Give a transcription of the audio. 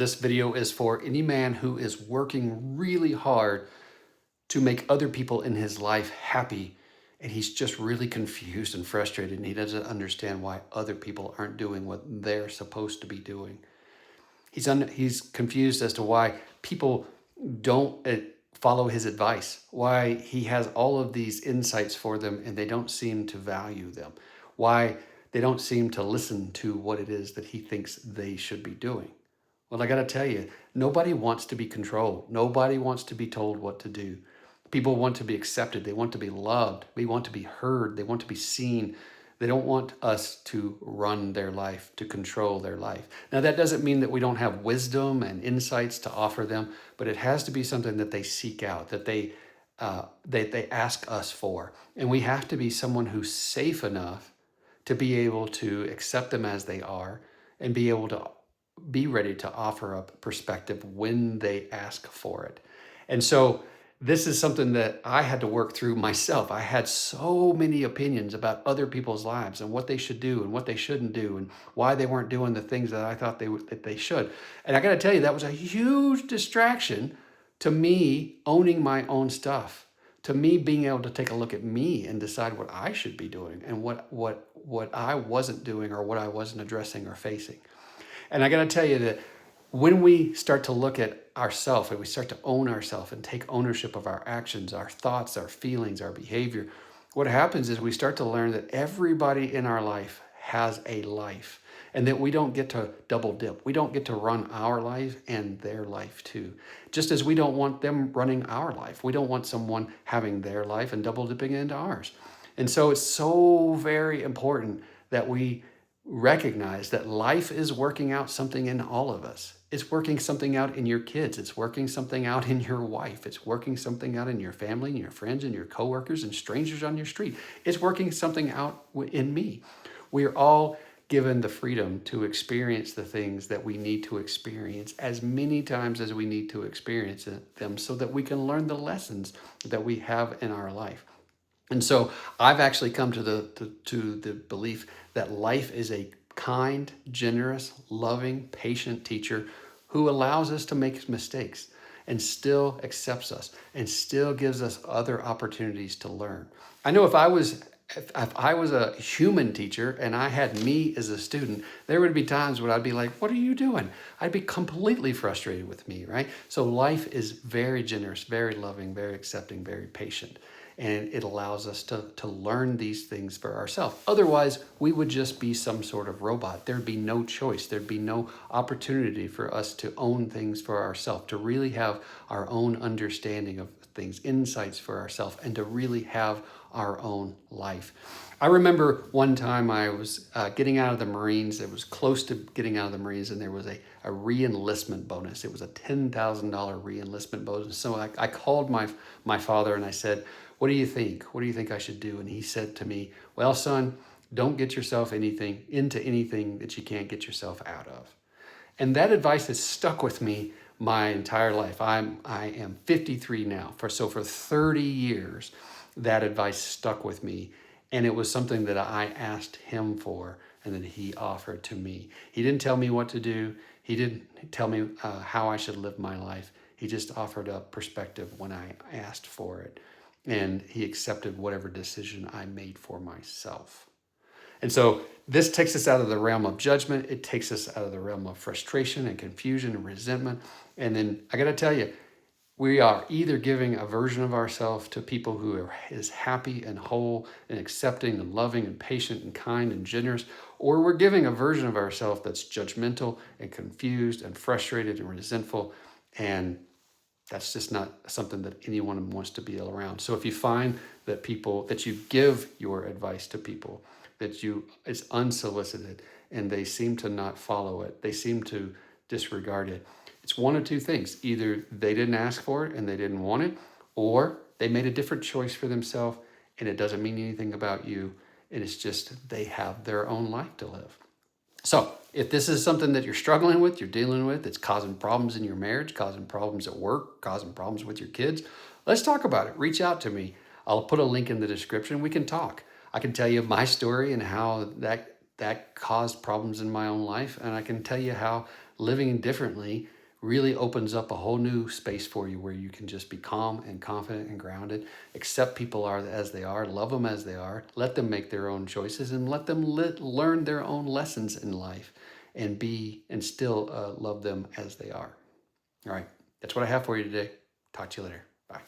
This video is for any man who is working really hard to make other people in his life happy, and he's just really confused and frustrated, and he doesn't understand why other people aren't doing what they're supposed to be doing. He's confused as to why people don't follow his advice, why he has all of these insights for them and they don't seem to value them, why they don't seem to listen to what it is that he thinks they should be doing. Well, I got to tell you, nobody wants to be controlled. Nobody wants to be told what to do. People want to be accepted. They want to be loved. They want to be heard. They want to be seen. They don't want us to run their life, to control their life. Now, that doesn't mean that we don't have wisdom and insights to offer them, but it has to be something that they seek out, that they ask us for. And we have to be someone who's safe enough to be able to accept them as they are and be able to be ready to offer up perspective when they ask for it. And so this is something that I had to work through myself. I had so many opinions about other people's lives and what they should do and what they shouldn't do and why they weren't doing the things that I thought that they should. And I got to tell you, that was a huge distraction to me owning my own stuff, to me being able to take a look at me and decide what I should be doing and what I wasn't doing or what I wasn't addressing or facing. And I got to tell you that when we start to look at ourselves and we start to own ourselves and take ownership of our actions, our thoughts, our feelings, our behavior, what happens is we start to learn that everybody in our life has a life and that we don't get to double dip. We don't get to run our life and their life too. Just as we don't want them running our life. We don't want someone having their life and double dipping into ours. And so it's so very important that we recognize that life is working out something in all of us. It's working something out in your kids. It's working something out in your wife. It's working something out in your family and your friends and your coworkers and strangers on your street. It's working something out in me. We're all given the freedom to experience the things that we need to experience as many times as we need to experience them so that we can learn the lessons that we have in our life. And so I've actually come to the belief that life is a kind, generous, loving, patient teacher who allows us to make mistakes and still accepts us and still gives us other opportunities to learn. I know if I was a human teacher and I had me as a student, there would be times when I'd be like, what are you doing? I'd be completely frustrated with me, right? So life is very generous, very loving, very accepting, very patient. And it allows us to learn these things for ourselves. Otherwise, we would just be some sort of robot. There'd be no choice. There'd be no opportunity for us to own things for ourselves, to really have our own understanding of things, insights for ourselves, and to really have our own life. I remember one time I was getting out of the Marines. It was close to getting out of the Marines, and there was a re-enlistment bonus. It was a $10,000 re-enlistment bonus. So I called my father and I said, what do you think? What do you think I should do? And he said to me, well, son, don't get yourself into anything that you can't get yourself out of. And that advice has stuck with me my entire life. I am 53 now. For 30 years, that advice stuck with me. And it was something that I asked him for and that he offered to me. He didn't tell me what to do. He didn't tell me how I should live my life. He just offered up perspective when I asked for it. And he accepted whatever decision I made for myself. And so this takes us out of the realm of judgment. It takes us out of the realm of frustration and confusion and resentment. And then I got to tell you, we are either giving a version of ourselves to people who is happy and whole and accepting and loving and patient and kind and generous, or we're giving a version of ourselves that's judgmental and confused and frustrated and resentful. And that's just not something that anyone wants to be around. So if you find that you give your advice to people, it's unsolicited and they seem to not follow it, they seem to disregard it, it's one of two things. Either they didn't ask for it and they didn't want it, or they made a different choice for themselves and it doesn't mean anything about you. And it's just they have their own life to live. So if this is something that you're struggling with, you're dealing with, it's causing problems in your marriage, causing problems at work, causing problems with your kids, let's talk about it. Reach out to me. I'll put a link in the description. We can talk. I can tell you my story and how that caused problems in my own life. And I can tell you how living differently really opens up a whole new space for you where you can just be calm and confident and grounded, accept people are as they are, love them as they are, let them make their own choices, and let them learn their own lessons in life, and still love them as they are. All right, that's what I have for you today. Talk to you later. Bye.